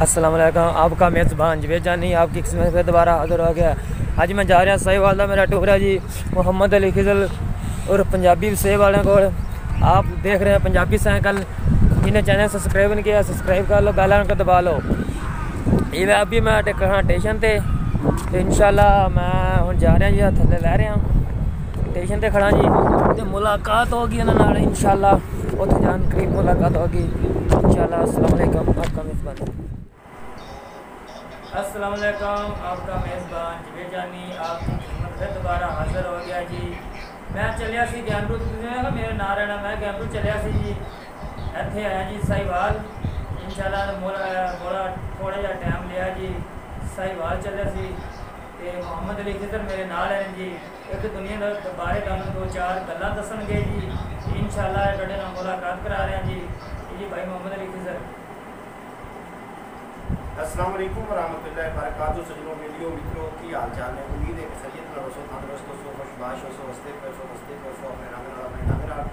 अस्सलाम वालेकुम। आपका मेज़बान जवेद जानी आपकी किस्मत फिर दोबारा हाजिर हो गया। आज मैं जा रहा साहिवाल का मेरा टूर है जी, मोहम्मद अली खिजल और पंजाबी सेब वाले को। आप देख रहे हैं पंजाबी साइकिल। जिन्हें चैनल सब्सक्राइब नहीं किया सब्सक्राइब कर लो, बेल आइकन को दबा लो। ये मैं अभी मैं स्टेशन पे इंशाल्लाह मैं हुण जा रहा जी, थल्ले लै रहा स्टेशन पे खड़ा जी। तो मुलाकात होगी उन्होंने इंशाल्लाह, उत्थे जान करीब मुलाकात होगी इंशाल्लाह। अस्सलाम वालेकुम। आपका मेज़बान आपका मेज़बान जवेद जानी आपकी खिदमत में दोबारा हाजिर हो गया जी। मैं चलिया सी गैमरू, मेरे ना रहना, मैं गैमरू चलिया सी जी। इत्थे आया जी साहिवाल इंशाल्लाह। मोड़ा थोड़ा जिहा टाइम लिया जी, साहिवाल चलिया सी। मोहम्मद अली खिजर मेरे नाल है जी। एक दुनिया के बारे तुहानूं दो चार गल्लां दसणगे जी इंशाल्लाह। तुहाडे नाल मुलाकात करा रहे हैं जी भाई मोहम्मद अली खिजर। अस्सलाम वालेकुम वरहमतुल्लाहि वबरकातुहू। सजनों वीडियो मित्रों की हाल चाल है। उम्मीद है कि सैयद रसो तंदुरुस्त हो, खुशबाश हो, हंसते हो, अपने रंग नाल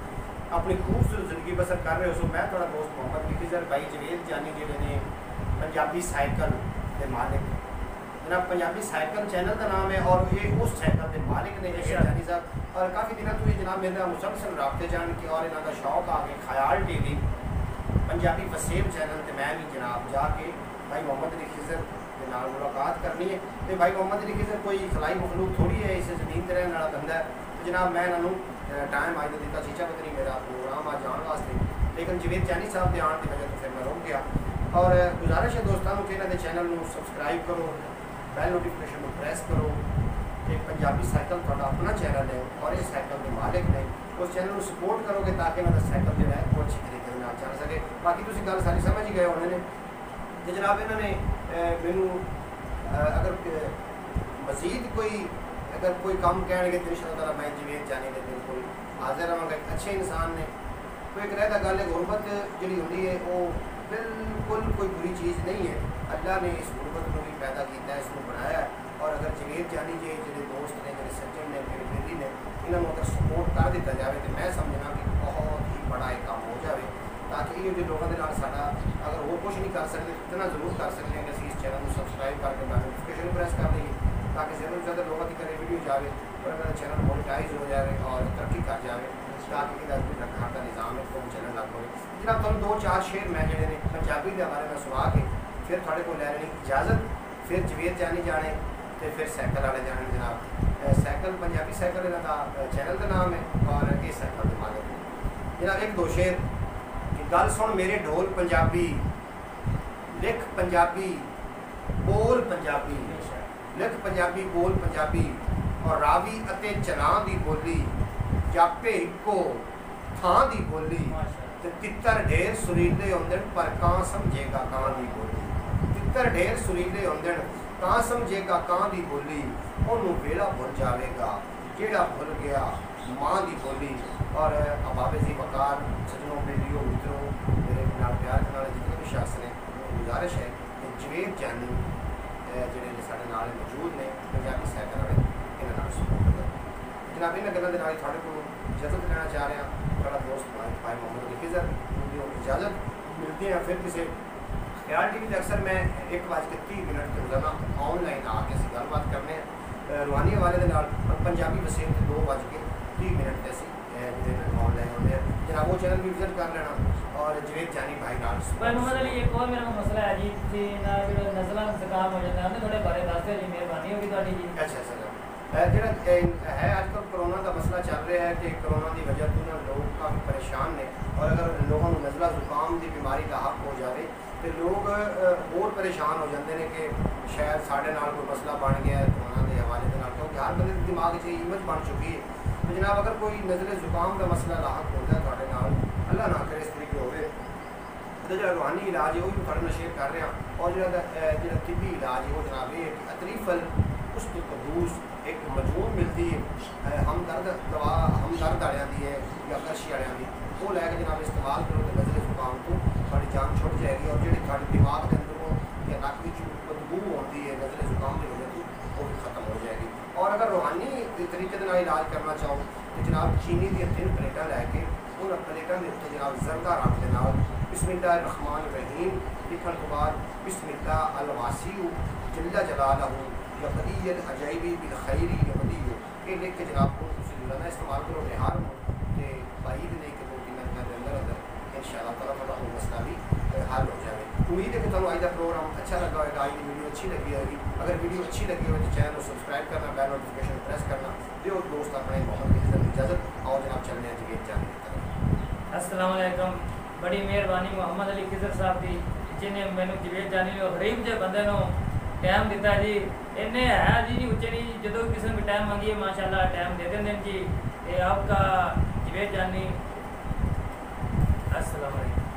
अपनी खूबसूरत जिंदगी बसर कर रहे हो। मैं थोड़ा दोस्त मोहम्मद अली खिजर भाई जवेद जानी जिहड़े ने पंजाबी साइकिल के मालिक जनाब। पंजाबी साइकिल चैनल का नाम है और ये उस साइकिल के मालिक ने जवेद जानी साहब। और काफ़ी दिनों तो ये जनाब मेरे मुसलसल रबते जान के और इन्हों का शौक आ गया ख्याल टीवी पंजाबी वसेब चैनल से मैं भी जनाब जाके भाई मोहम्मद अली खिजर के नाल मुलाकात करनी है। तो भाई मोहम्मद अली खिजर कोई खलाई मखलूक थोड़ी है, इस ज़मीन पर रहने वाला बंदा है। तो जनाब मैं इन्होंने टाइम अज दिता चीचा पता नहीं मेरा प्रोग्राम आ जाने वास्ते, लेकिन जवेद जानी साहब के आने की वजह तो फिर मैं रुक गया। और गुजारिश है दोस्तों कि इन्होंने चैनल में सबसक्राइब करो, बैल नोटिफिकेशन में प्रेस करो। एक पंजाबी साइकिल थोड़ा अपना चैनल है और इस साइकिल के मालिक ने उस चैनल को सपोर्ट करोगे ताकि इन्होंने साइकिल जो है वो अच्छी तरीके से चल सके। बाकी तुम गल सारी समझ ही गए होने ने। तो जनाब इन्होंने मैनू अगर मजीद कोई काम कह तो इंशाअल्लाह मैं जवेद जानी के बिल्कुल हाजिर रहांगा। एक अच्छे इंसान ने कोई एक रहता गल है गुरबत जी होंगी है वो बिल्कुल कोई बुरी चीज़ नहीं है। अल्लाह ने इस गुरबत को भी पैदा किया है, इसको बनाया है। और अगर जवेद जानी जी जो दोस्त ने जो सज्जन ने मेरे बेटी ने इन्होंने अगर सपोर्ट कर दिया जाए तो मैं समझना कि बहुत ही बड़ा एक काम हो जाए। ताकि ये जो लोगों के नाल साडा अगर वो कुछ नहीं कर सकते इतना जरूर कर सकते हैं कि असीं इस चैनल को सबसक्राइब करके नोटिफिकेशन प्रेस कर देंगे ताकि ज़्यादा से ज़्यादा लोगों की वीडियो जाए और अगर चैनल मोनेटाइज हो जाए और तरक्की कर जाए ताकि घर का निज़ाम है वो चलने लग पड़े। जनाब तुम दो चार शेर मैं जोड़े पंजाबी के हवाले में सुना के फिर थोड़े को लै लेनी इजाज़त, फिर जवेद जानी जाने तो फिर साइकिल वाले जाने। जनाब साइकिल पंजाबी साइकिल इन्हों का चैनल का नाम है और ये साइकिल के मालिक ने। जनाब एक दो शेर गल सुन मेरे ढोल पंजाबी, लिख पंजाबी बोल पंजाबी, लिख पंजाबी बोल पंजाबी और रावी अते चना दी बोली जापे इको थां दी बोली। तितर ढेर सुरीले होंदन पर कां समझेगा कां दी बोली। तितर ढेर सुरीले होंदन कां समझेगा कां दी बोली। ओनू वेला भुल जाएगा जेड़ा भुल गया माँ दी बोली। और अबाबे जी वकार सजनों वीडियो मित्रों मेरे नाल प्यार करने वाले जितने भी शख्स ने गुजारिश है कि जवेद जानी जोड़े साढ़े नाल मौजूद ने पंजाबी साइकिल वाले इन्होंने सपोर्ट करो। जनाब इन गलों के थोड़े को इजाजत लेना चाह रहे हैं। थोड़ा दोस्त भाई मोहम्मद अली खिजर इजाजत मिलते हैं फिर किसी ख्याल टीवी। अक्सर मैं 1:30 के रोजाना ऑनलाइन आके गलबात करने रूहानी हवाले के नाल और पंजाबी वसेब के 2:30 ऐसी ऑनलाइन होते हैं। जनाब वो चैनल भी विजिट कर लेना और जवेद जानी भाई नाल मोहम्मद अली एक और मेरा मसला है जी कि ना जो नज़ला इंतकाम हो जाता है थोड़े बारे दस जी मेहरबानी होगी थोड़ी जी। अच्छा जो है आजकल कोरोना का मसला चल रहा है कि कोरोना की वजह तो लोग काफ़ी परेशान ने और अगर लोगों को नज़ला जुकाम की बीमारी का हक हो जाए तो लोग और परेशान हो जाते हैं कि शायद साढ़े नाल कोई मसला बन गया है कोरोना के हवाले के नाल, क्योंकि हर बंदे दिमाग से इमेज बन चुकी है। तो जनाब अगर कोई नज़ले जुकाम का मसला लाक होता है थोड़े नाल, अल्लाह ना करे इस तरीके हो तो जो रूहानी इलाज है वो भी थोड़े शेयर कर रहे हैं। और जो तिब्बी इलाज है वो जनाब ये अतरीफल उस्त कदूस एक मजमून मिलती है हमदर्द दवा हमदर्द वालियां दी है या करशी वालियां दी, वो लैके जनाब इस्तेमाल करो तो नज़ले जुकाम तो थोड़ी जान छुट जाएगी। और जी थोड़े दिमाग के अंदरों या नक की बदबू आती है नज़ले जुकाम की वजह से वो भी खत्म हो जाएगी। और अगर रूहानी तरीके से इलाज करना चाहो तो जनाब चीनी दी 3 प्लेटा लैके उन प्लेटा के उत्ते जनाब जरदा रंग के नाल बिस्मिल्लाहिर्रहमानिर्रहीम लिखण तो बाद बिस्मिल्लाह अलवासी जल्ला जलालहू यबदीयत अजाइबी बिल खैरी यबदीयु ये लिख के जनाब को तुसी रोजाना इस्तेमाल करो निहार हो ते बाईद ने के 2-3 दिन के अंदर इंशाअल्लाह ताला थोड़ा वो मसला भी हल हो जाए। उम्मीद है कि ਤੁਹਾਨੂੰ ਅੱਜ ਦਾ प्रोग्राम अच्छा लगा होगा, आज की वीडियो अच्छी लगी होगी। अगर वीडियो अच्छी लगी हो तो चैनल को सब्सक्राइब करना, बेल नोटिफिकेशन प्रेस करना। जो दोस्त अपने मोहम्मद की इजाज़त और जनाब चलने हैं जगह जाने की अस्सलाम वालेकुम। बड़ी मेहरबानी मोहम्मद अली खिजर साहब की जिन्हें मैंने जवेद जानी और गरीब जे बंदे नो टाइम दिता जी। इन्हें है जी उच्चे नहीं जो किसी भी टाइम मंगिए माशाल्लाह टाइम दे देंगे जी। ये आपका जवेद जानी। अस्सलाम वालेकुम।